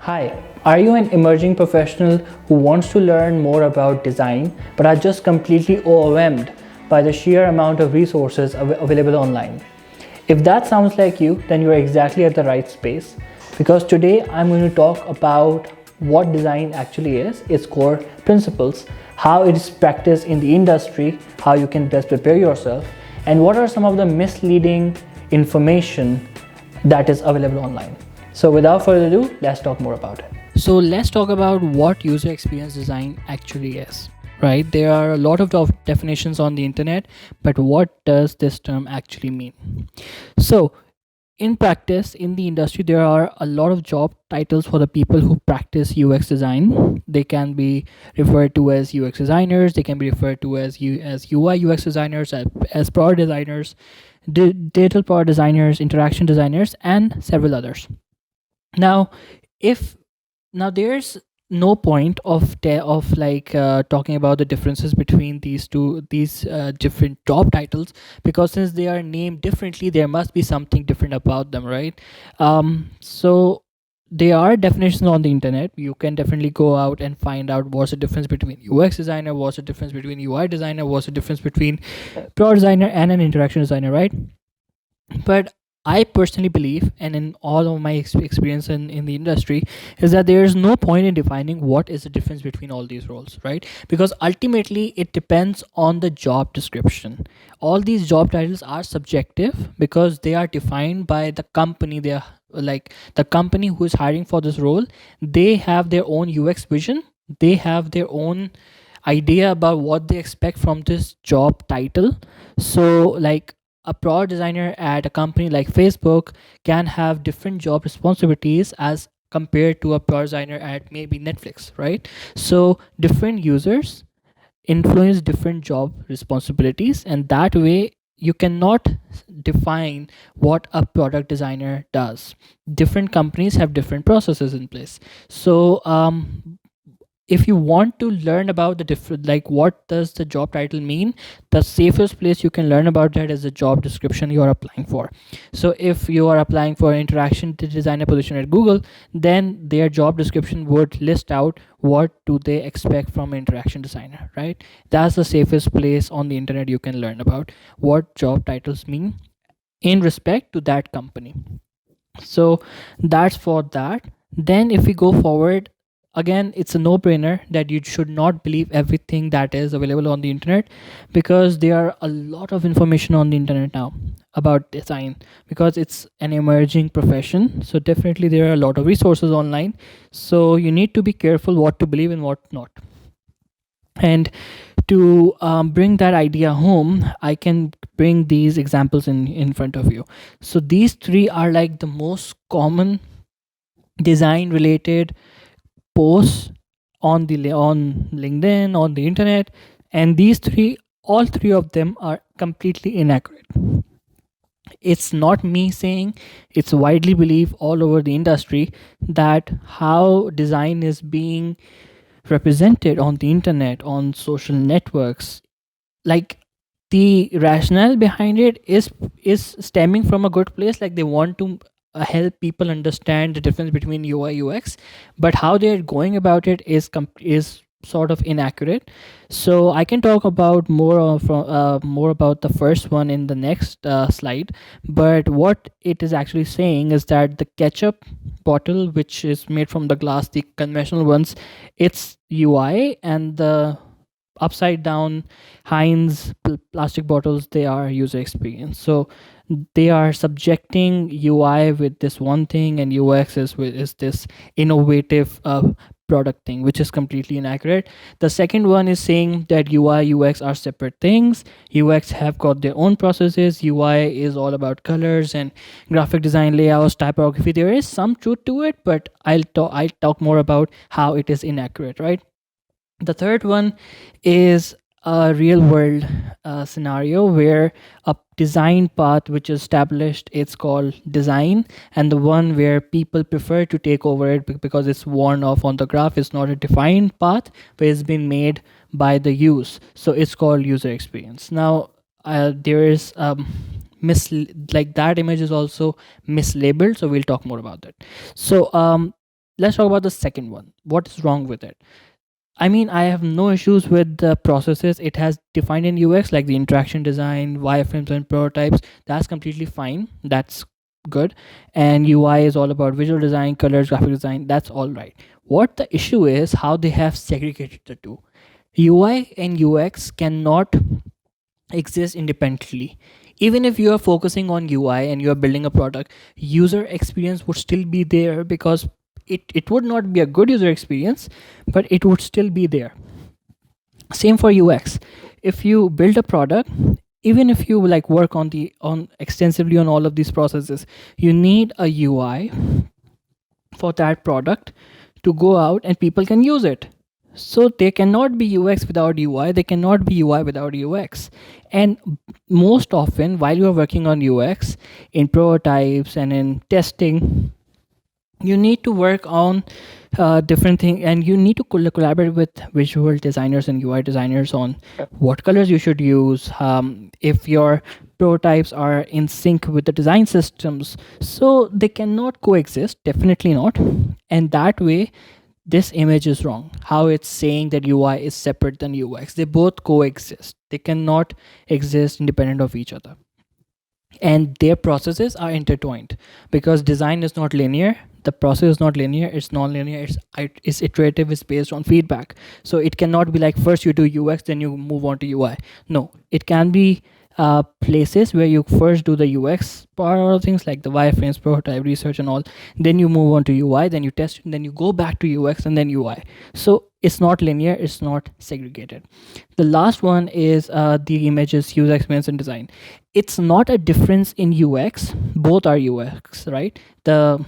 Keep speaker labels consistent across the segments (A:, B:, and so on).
A: Hi, are you an emerging professional who wants to learn more about design but are just completely overwhelmed by the sheer amount of resources available online? If that sounds like you, then you're exactly at the right space because today I'm going to talk about what design actually is, its core principles, how it is practiced in the industry, how you can best prepare yourself, and what are some of the misleading information that is available online. So without further ado, let's talk more about it. So let's talk about what user experience design actually is. Right? There are a lot of definitions on the internet, but what does this term actually mean? So in practice, in the industry, there are a lot of job titles for the people who practice UX design. They can be referred to as UX designers, they can be referred to as UI UX designers, as product designers, digital product designers, interaction designers, and several others. Now, if now there's no point of talking about the differences between these different job titles, because since they are named differently, there must be something different about them, right? So there are definitions on the internet. You can definitely go out and find out what's the difference between UX designer, what's the difference between UI designer, what's the difference between product designer and an interaction designer, right? But I personally believe, and in all of my experience in the industry, is that there is no point in defining what is the difference between all these roles, right? Because ultimately it depends on the job description. All these job titles are subjective because they are defined by the company. They are like the company who is hiring for this role, they have their own UX vision, they have their own idea about what they expect from this job title. So like a product designer at a company like Facebook can have different job responsibilities as compared to a product designer at maybe Netflix, right? So different users influence different job responsibilities, and that way you cannot define what a product designer does. Different companies have different processes in place. So if you want to learn about the different, like what does the job title mean, the safest place you can learn about that is the job description you are applying for. So if you are applying for an interaction designer position at Google, then their job description would list out what do they expect from an interaction designer, right? That's the safest place on the internet you can learn about what job titles mean in respect to that company. So that's for that. Then if we go forward, again it's a no-brainer that you should not believe everything that is available on the internet, because there are a lot of information on the internet now about design, because it's an emerging profession. So definitely there are a lot of resources online, so you need to be careful what to believe and what not. And to bring that idea home, I can bring these examples in front of you. So these three are like the most common design related posts on on LinkedIn, on the internet, and these three, all three of them are completely inaccurate. It's not me saying, it's widely believed all over the industry that how design is being represented on the internet, on social networks, like the rationale behind it is stemming from a good place, like they want to help people understand the difference between UI UX, but how they're going about it is sort of inaccurate. So I can talk about more about the first one in the next slide. But what it is actually saying is that the ketchup bottle, which is made from the glass, the conventional ones, it's UI, and the upside down Heinz plastic bottles, they are user experience. So they are subjecting UI with this one thing, and UX is this innovative product thing, which is completely inaccurate. The second one is saying that UI UX are separate things. UX have got their own processes. UI is all about colors and graphic design, layouts, typography. There is some truth to it, but I'll talk more about how it is inaccurate, right? The third one is a real world scenario where a design path which is established, it's called design, and the one where people prefer to take over it because it's worn off on the graph is not a defined path, but it's been made by the use, so it's called user experience. Now there is like that image is also mislabeled, so we'll talk more about that. So let's talk about the second one. What is wrong with it? I mean, I have no issues with the processes it has defined in UX, like the interaction design, wireframes, and prototypes. That's completely fine. That's good. And UI is all about visual design, colors, graphic design. That's all right. What the issue is how they have segregated the two. UI and UX cannot exist independently. Even if you are focusing on UI and you are building a product, user experience would still be there, because it would not be a good user experience, but it would still be there. Same for UX. If you build a product, even if you like work on extensively on all of these processes, you need a UI for that product to go out and people can use it. So there cannot be UX without UI, there cannot be UI without UX. And most often while you are working on UX in prototypes and in testing, you need to work on different things, and you need to collaborate with visual designers and UI designers on what colors you should use, if your prototypes are in sync with the design systems. So they cannot coexist, definitely not. And that way this image is wrong, how it's saying that UI is separate than UX. They both coexist, they cannot exist independent of each other, and their processes are intertwined, because design is not linear. The process is not linear, it's non-linear, it's iterative, it's based on feedback. So it cannot be like first you do UX then you move on to UI. No, it can be places where you first do the UX part of things, like the wireframes, prototype, research and all, then you move on to UI, then you test, and then you go back to UX and then UI. So it's not linear, it's not segregated. The last one is the images, user experience and design. It's not a difference in UX, both are UX, right? The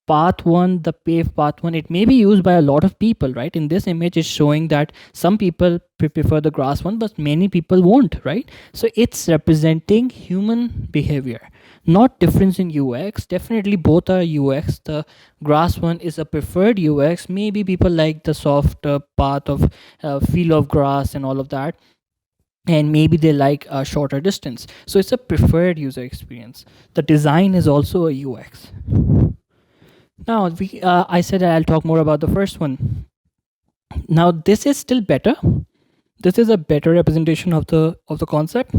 A: path one, the pave path one, it may be used by a lot of people, right? In this image is showing that some people prefer the grass one, but many people won't, right? So it's representing human behavior, not difference in UX. Definitely both are UX. The grass one is a preferred UX. Maybe people like the soft path of feel of grass and all of that, and maybe they like a shorter distance. So it's a preferred user experience. The design is also a UX. Now I said that I'll talk more about the first one. Now this is still better. This is a better representation of the concept,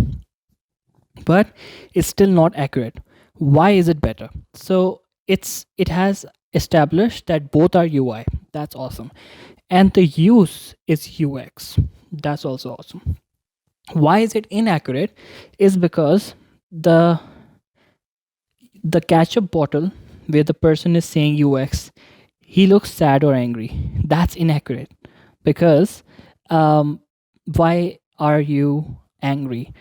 A: but it's still not accurate. Why is it better? So it has established that both are UI. That's awesome. And the use is UX. That's also awesome. Why is it inaccurate? Is because the ketchup bottle where the person is saying UX, he looks sad or angry. That's inaccurate, because why are you angry?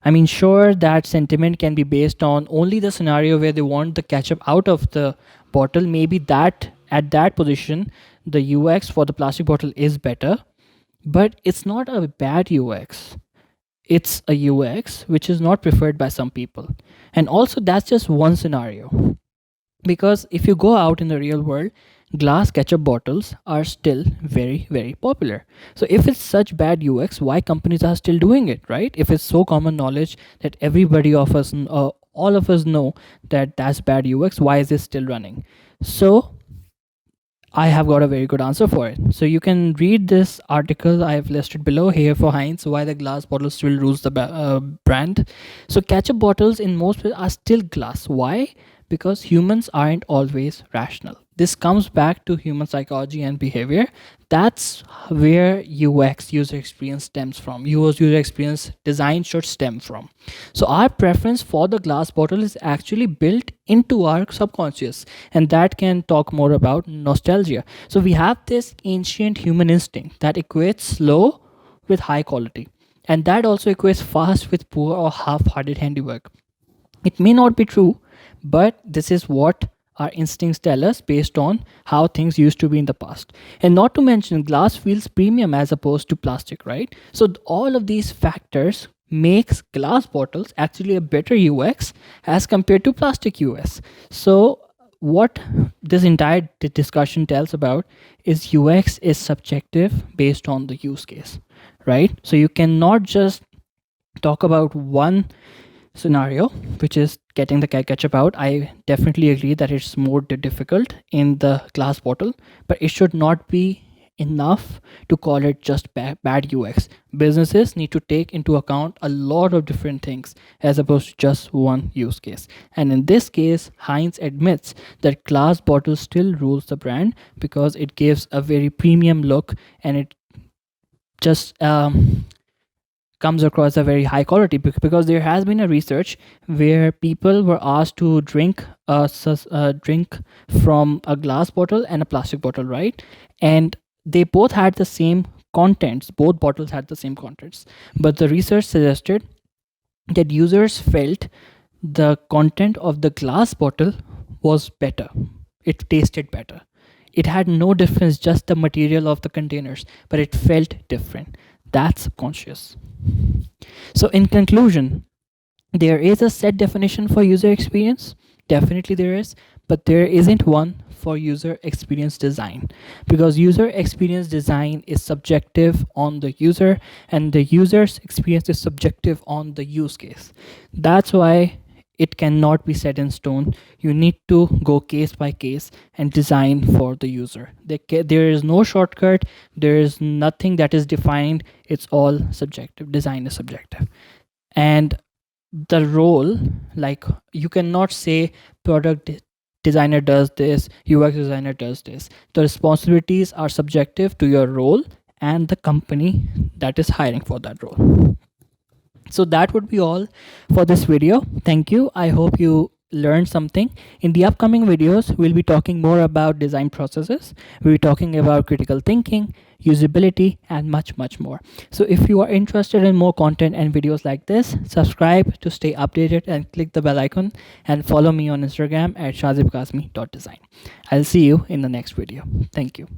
A: I mean, sure, that sentiment can be based on only the scenario where they want the ketchup out of the bottle. Maybe that at that position, the UX for the plastic bottle is better, but it's not a bad UX. It's a UX which is not preferred by some people. And also, that's just one scenario. Because if you go out in the real world, glass ketchup bottles are still very, very popular. So if it's such bad UX, why companies are still doing it, right? If it's so common knowledge that everybody of us, all of us know that that's bad UX, why is it still running? So I have got a very good answer for it. So you can read this article I have listed below here for Heinz, why the glass bottle still rules the brand. So ketchup bottles in most places are still glass. Why? Because humans aren't always rational. This comes back to human psychology and behavior. That's where UX, user experience, stems from. User experience design should stem from. So our preference for the glass bottle is actually built into our subconscious, and that can talk more about nostalgia. So we have this ancient human instinct that equates slow with high quality, and that also equates fast with poor or half-hearted handiwork. It may not be true, but this is what our instincts tell us based on how things used to be in the past. And not to mention, glass feels premium as opposed to plastic, right? So all of these factors makes glass bottles actually a better UX as compared to plastic UX. So what this entire discussion tells about is UX is subjective based on the use case, right? So you cannot just talk about one scenario, which is getting the ketchup out, I definitely agree that it's more difficult in the glass bottle, but it should not be enough to call it just bad UX. Businesses need to take into account a lot of different things as opposed to just one use case. And in this case, Heinz admits that glass bottle still rules the brand because it gives a very premium look, and it just comes across a very high quality, because there has been a research where people were asked to drink drink from a glass bottle and a plastic bottle, right? And they both had the same contents, both bottles had the same contents, but the research suggested that users felt the content of the glass bottle was better, it tasted better. It had no difference, just the material of the containers, but it felt different. That's conscious. So, in conclusion, there is a set definition for user experience. Definitely there is, but there isn't one for user experience design, because user experience design is subjective on the user and the user's experience is subjective on the use case. That's why it cannot be set in stone. You need to go case by case and design for the user. There is no shortcut, there is nothing that is defined, it's all subjective. Design is subjective. And the role, like, you cannot say product designer does this, UX designer does this. The responsibilities are subjective to your role and the company that is hiring for that role. So that would be all for this video. Thank you. I hope you learned something. In the upcoming videos, we'll be talking more about design processes. We'll be talking about critical thinking, usability, and much more. So if you are interested in more content and videos like this, subscribe to stay updated and click the bell icon, and follow me on Instagram at shazibkasmi.design. I'll see you in the next video. Thank you.